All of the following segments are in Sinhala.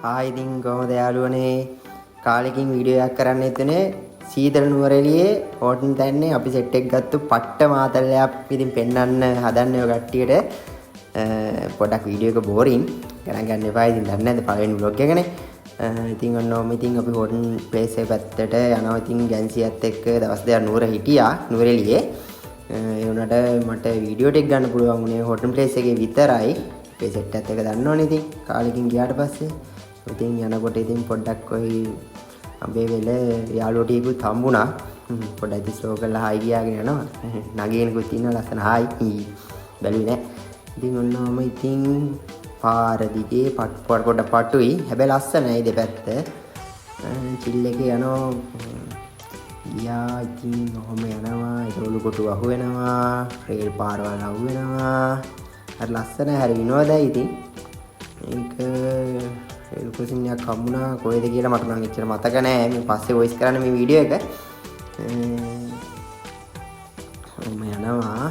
ආයි ඉතින් කොහොමද යාළුවනේ කාලෙකින් වීඩියෝ එකක් කරන්න හිතුනේ සීතල නුවරඑළියේ හෝටල් තැන්නේ අපි සෙට් එක ගත්තු පට්ට මාතලයක් ඉතින් පෙන්වන්න හදන්නේ ඔය කට්ටියට පොඩක් වීඩියෝ එක බෝරින් ගණන් ගන්න එපා ඉතින් දන්නේ නැද්ද පළවෙනි vlog එකනේ ඉතින් ඔන්නෝම ඉතින් අපි හෝටල් ප්ලේස් එක පැත්තට යනවා ඉතින් ගැන්සියත් එක්ක දවස් දෙකක් නුවර හිටියා නුවරඑළියේ ඒ උනට මට වීඩියෝ ටික ගන්න පුළුවන් වුණේ හෝටල් ප්ලේස් එකේ විතරයි අපේ සෙට් එකත් එක දන්නවනේ ඉතින් කාලෙකින් ගියාට පස්සේ ඉතින් යනකොට ඉතින් පොඩ්ඩක් ඔයි අඹේ වෙල යාළුවෝ ටිකුත් හම්බුණා පොඩ්ඩක් ඉතින් ස්ලෝ කරලා හායි කියාගෙන යනවා නගිනකුත් ඉන්නවා ලස්සන හායි බැලුවේ නෑ ඉතින් ඔන්නෝම ඉතින් පාර දිගේ පොඩ පටුයි හැබැයි ලස්සනයි දෙපැත්ත චිල් එකේ යනවා ගියා ඉතින් ඔහොම යනවා ඒගොල්ලෝ කොටු අහු වෙනවා රේල් පාරවල් අහු වෙනවා හරි ලස්සනයි හරි විනෝදයි ඉතින් ඒක කුසින්යක් හම්බුණා කොහෙද කියලා මට නම් එච්චර මතක නෑ මේ පස්සේ වොයිස් කරන්න මේ වීඩියෝ එක මම යනවා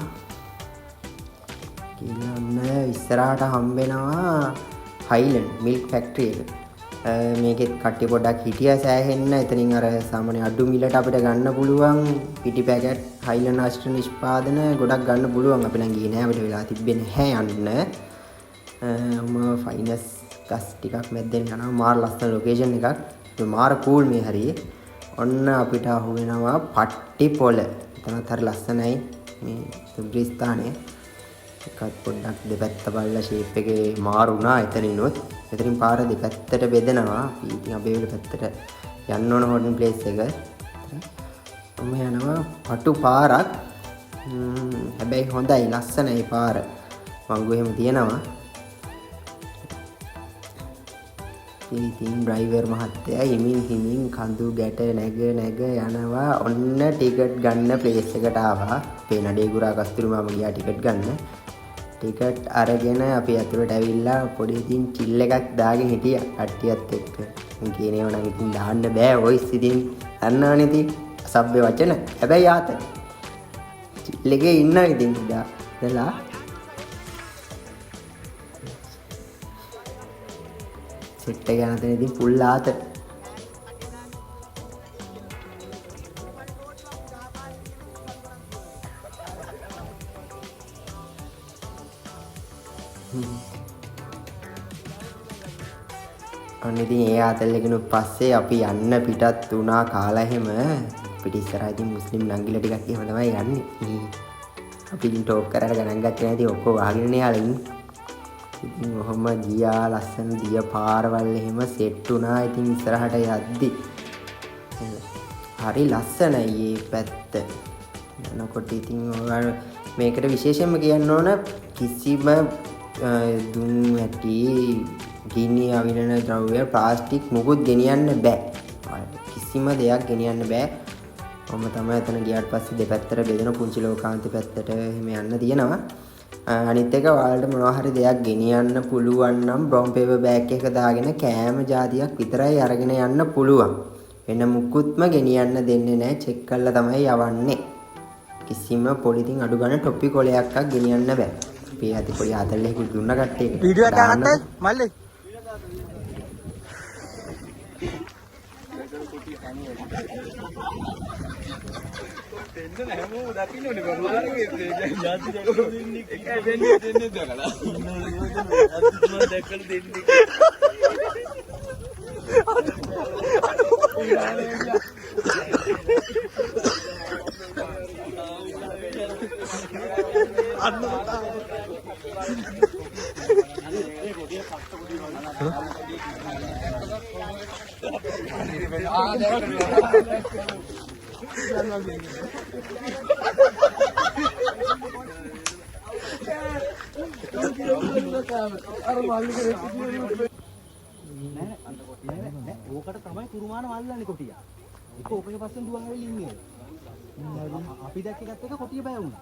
කියලා ඉස්සරහට හම්බෙනවා හයිලන්ඩ් මිල්ක් ෆැක්ටරි එක මේකෙත් කට්ටිය පොඩ්ඩක් හිටියා සෑහෙන්න එතනින් අර සාමාන්‍ය අඩු මිලට අපිට ගන්න පුළුවන් පිටි පැකට් හයිලන්ඩ් අෂ්ට නිෂ්පාදන ගොඩක් ගන්න පුළුවන් අපි නම් ගියේ නෑ අපිට වෙලා තිබ්බේ නැහැ යන්න ෆයිනස් ගස් ටිකක් මැද්දෙන් යනවා මාර ලස්සන ලොකේෂන් එකක් මාර කූල් මේ හරියේ ඔන්න අපිට අහු වෙනවා පට්ටි පොළ එතනත් හරි ලස්සනයි මේ සුබ්‍රි ස්ථානය එකත් පොඩ්ඩක් දෙපැත්ත බලලා ෂේප් එකේ මාරුණා එතනිනුත් එතනින් පාර දෙපැත්තට බෙදෙනවා ඉතින් අපේ වෙල පැත්තට යන්න ඕන හෝටල් ප්ලේස් එක මම යනවා පටු පාරක් හැබැයි හොඳයි ලස්සනයි පාර වංගු එහෙම තියෙනවා ඉතින් ඩ්‍රයිවර් මහත්තයා හිමින් කඳු ගැට නැග යනවා ඔන්න ටිකට් ගන්න ප්ලේස් එකට ආවා අපේ නඩේගුරා කස්තුරි මාමා ගියා ටිකට් ගන්න ටිකට් අරගෙන අපි ඇතුළට ඇවිල්ලා පොඩි ඉතින් චිල් එකක් දාගෙන හිටියා කට්ටියත් එක්ක මම කියනේව නම් ඉතින් දාන්න බෑ වොයිස් ඉතින් දන්නවනේ ඉතින් සබ්බේ වචන හැබැයි ආත චිල් එකේ ඉන්නවා ඉතින් දාලා සෙට් එක යන තැන ඉතින් ෆුල් ආත අන්න ඉතින් ඒ ආතල් එකනුත් පස්සේ අපි යන්න පිටත් වුණා කාලා එහෙම පිට ඉස්සරහා ඉතින් මුස්ලිම් නංගිලා ටිකක් එහෙම තමයි යන්නේ අපි ඉතින් ටෝක් කරලා ගණන් ගත්තේ නැති ඔක්කොම වහගෙන යාලා ඉන්නේ ඉතින් ඔහොම ගියා ලස්සන දිය පාරවල් එහෙම සෙට් වුණා ඉතින් ඉස්සරහට යද්දි හරි ලස්සනයි මේ පැත්ත යනකොට ඉතින් මේකට විශේෂයෙන්ම කියන්න ඕන කිසිම දුම් ඇටි ගිනි අවිනන ද්‍රව්‍ය ප්ලාස්ටික් මුකුත් ගෙනියන්න බෑ කිසිම දෙයක් ගෙනියන්න බෑ ඔහොම තමයි එතන ගියාට පස්සේ දෙපැත්තට බෙදෙන පුංචි ලෝකාන්ත පැත්තට එහෙම යන්න තියෙනවා අනිත් එක ඔයාලට මොනවා හරි දෙයක් ගෙනියන්න පුළුවන් නම් බ්‍රවුන් පේපර් බෑග් එක දාගෙන කෑම જાතියක් විතරයි අරගෙන යන්න පුළුවන්. වෙන මුකුත්ම ගෙනියන්න දෙන්නේ නැහැ. චෙක් කරලා තමයි යවන්නේ. කිසිම පොලිතින් අඩු ගන්න ටොපි කොලයක්වත් ගෙනියන්න බෑ. අපි ඇති පොඩි ආතල්ලේකුත් දුන්න කට්ටියකට. වීඩියෝ එකක් ගන්නත් මල්ලි. දෙන්න හැමෝම දකින්නනේ බරුවාරගේ ජාති දැකලා දෙන්නේ එකයි දෙන්නේ දැකලා ඉන්නවා දැකලා දෙන්නේ ඕකට තමයි කුරුමාන වල්ලන්නේ කොටිය. ඒක ඕකේ පස්සෙන් දුවන් ඇවිල්ලා ඉන්නේ. අපි දැක්කේකත් එක කොටිය බය වුණා.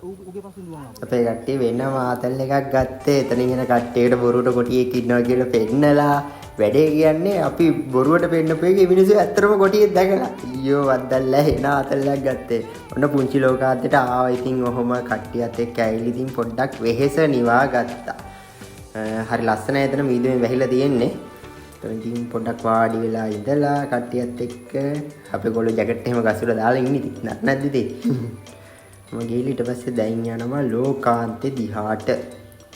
ඌගේ පස්සෙන් දුවන් ආවා. අපේ කට්ටිය වෙනම ආතල් එකක් ගත්තේ එතනින් එන කට්ටියට බොරුවට කොටියෙක් ඉන්නවා කියලා පෙන්නලා වැඩේ කියන්නේ අපි බොරුවට පෙන්නපු එකේ මිනිස්සු ඇත්තටම කොටියෙක් දැකලා අයියෝ වද්දල්ලා එන ආතල්ලක් ගත්තේ. ඔන්න පුංචි ලෝකාන්තයට ආවා ඉතින් ඔහොම කට්ටියත් එක්ක ඇවිල්ලා ඉතින් පොඩ්ඩක් වෙහෙස නිවා ගත්තා. හරි ලස්සනයි එතන මීදුමේ වැහිලා තියෙන්නේ. ඉතින් පොඩ්ඩක් වාඩි වෙලා ඉඳලා කට්ටියත් එක්ක අපේ ගොල්ලෝ ජැකට් එහෙම ගසුලා දාලා ඉන්නේ ඉතින් නැද්ද ඉතින් මම ගිහලා ඊට පස්සේ දැන් යනවා ලෝකාන්තේ දිහාට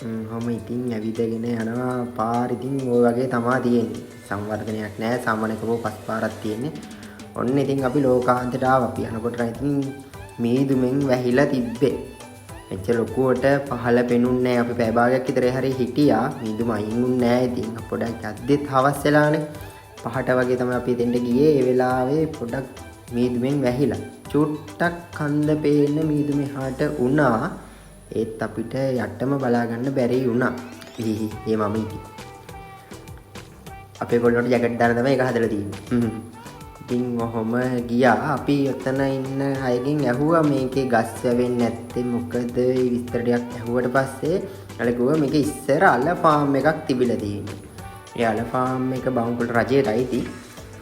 මම ඉතින් ඇවිදගෙන යනවා පාර ඉතින් ওই වගේ තමයි තියෙන්නේ සංවර්ධනයක් නැහැ සාමාන්‍යකව පස් පාරක් තියෙන්නේ ඔන්න ඉතින් අපි ලෝකාන්තයට ආවා අපි යනකොට ඉතින් මීදුමෙන් වැහිලා තිබ්බේ එච්චර ලොකුවට පහළ පෙනුන්නේ නැහැ අපි පැය භාගයක් විතර හරි හිටියා මීදුම අයින්ුන්නේ නැහැ ඉතින් පොඩක් යද්දිත් හවස් වෙලානේ පහට වගේ තමයි අපි දෙන්න ගියේ ඒ වෙලාවේ පොඩක් මීදුමෙන් වැහිලා චුට්ටක් කන්ද පේන්න මීදුමේ හාට වුණා ඒත් අපිට යටම බලා ගන්න බැරි වුණා ඒ මම අපේ ගොල්ලන්ට ජැකට් දාලා තමයි ඒක හදලා තියෙන්නේ ඉතින් ඔහොම ගියා අපි එතන ඉන්න අයගෙන් ඇහුවා මේකේ ගස් වැවෙන්නේ නැත්තේ මොකද ඒ විස්තර ටිකක් ඇහුවට පස්සේ අර කිව්වා මේක ඉස්සර අල ෆාම් එකක් තිබිලා තියෙනවා. ඒ අල ෆාම් එක බංකොල රජයටයි ති.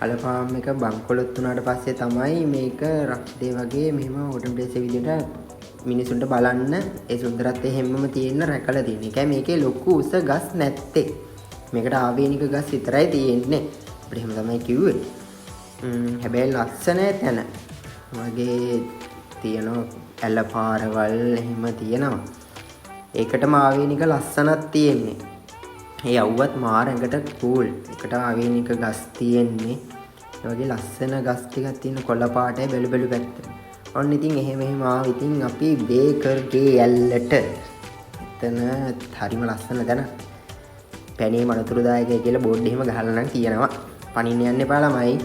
අල ෆාම් එක බංකොලොත් වුණාට පස්සේ තමයි මේක රක්ෂිතේ වගේ මෙහෙම ඕටම් ප්ලේස් එක විදිහට මිනිසුන්ට බලන්න ඒ සුන්දරත්වය හැමම තියෙන රැකලා තියෙන. ඒ කියන්නේ මේකේ ලොකු උස ගස් නැත්තේ. මේකට ආවේනික ගස් විතරයි තියෙන්නේ. අපිට එහෙම තමයි කිව්වේ. හැබැයි ලස්සන තැන වගේ තියෙනවා ඇල පාරවල් එහෙම තියෙනවා ඒකටම ආවේනික ලස්සනක් තියෙන්නේ ඒ යව්වත් මාර ඇඟට කූල් ඒකට ආවේනික ගස් තියෙන්නේ ඒ වගේ ලස්සන ගස් ටිකක් තියෙන කොළ පාටයි බැලු බැලු පැත්තට ඔන්න ඉතින් එහෙම ආව ඉතින් අපි බේකර්ගේ ඇල්ලට එතන හරිම ලස්සන දැන පැණේ මනතුරුදායකයි කියලා බෝඩ් එහෙම ගහලා නම් තියෙනවා පණින්න යන්න එපා ළමයි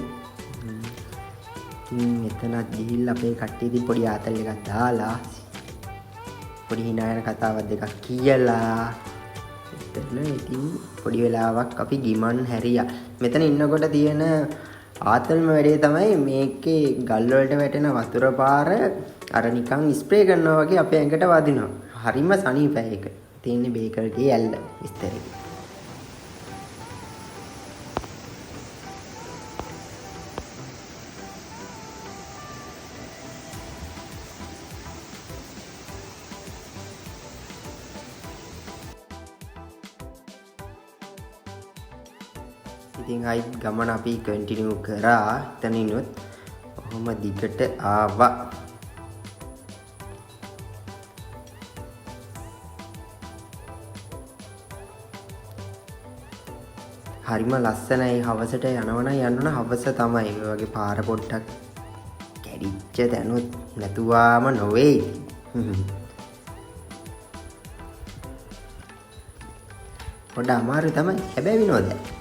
මෙතනත් ගිහිල්ලා අපේ කට්ටිය ඉතින් පොඩි ආතල් එකක් දාලා පොඩි hina යන කතාවක් දෙකක් කියලා එතන ඉතින් පොඩි වෙලාවක් අපි ගිමන් හැරියා. මෙතන ඉන්නකොට තියෙන ආතල්ම වැඩේ තමයි මේකේ ගල් වලට වැටෙන වතුර පාර අර නිකන් ස්ප්‍රේ කරනවා වගේ අපේ ඇඟට වදිනවා. හරිම සනීපයි ඒක. තියෙන්නේ බේකර්ගේ ඇල්ල විස්තරේ. ඉතින් ආයි ගමන අපි කන්ටිනියු කරා එතනිනුත් ඔහොම දිගට ආවා හරිම ලස්සනයි හවසට යනවනම් යන්න හවස තමයි ඔය වගේ පාර පොඩ්ඩක් කැඩිච්ච දැනුත් නැතුවාම නොවේ පොඩ අමාරු තමයි හැබැයි විනෝදයි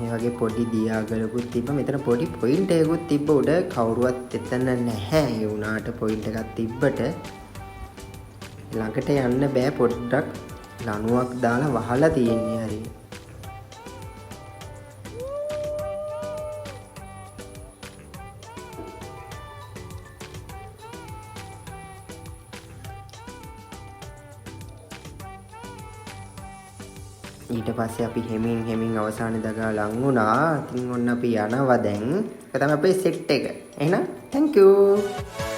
මේ වගේ පොඩි දියාගලකුත් තිබ්බ මෙතන පොඩි පොයින්ට් එකකුත් තිබ්බ උඩ කවුරුවත් එතන නැහැ ඒ උනාට පොයින්ට් එකක් තිබ්බට ළඟට යන්න බෑ පොඩ්ඩක් ලණුවක් දාලා වහලා තියෙන්නේ හරිය ඊට පස්සේ අපි හෙමින් අවසානයේ දගා ලඟ වුණා. ඉතින් ඔන්න අපි යනවා දැන්. ඒක තමයි අපේ සෙට් එක. එහෙනම් thank you.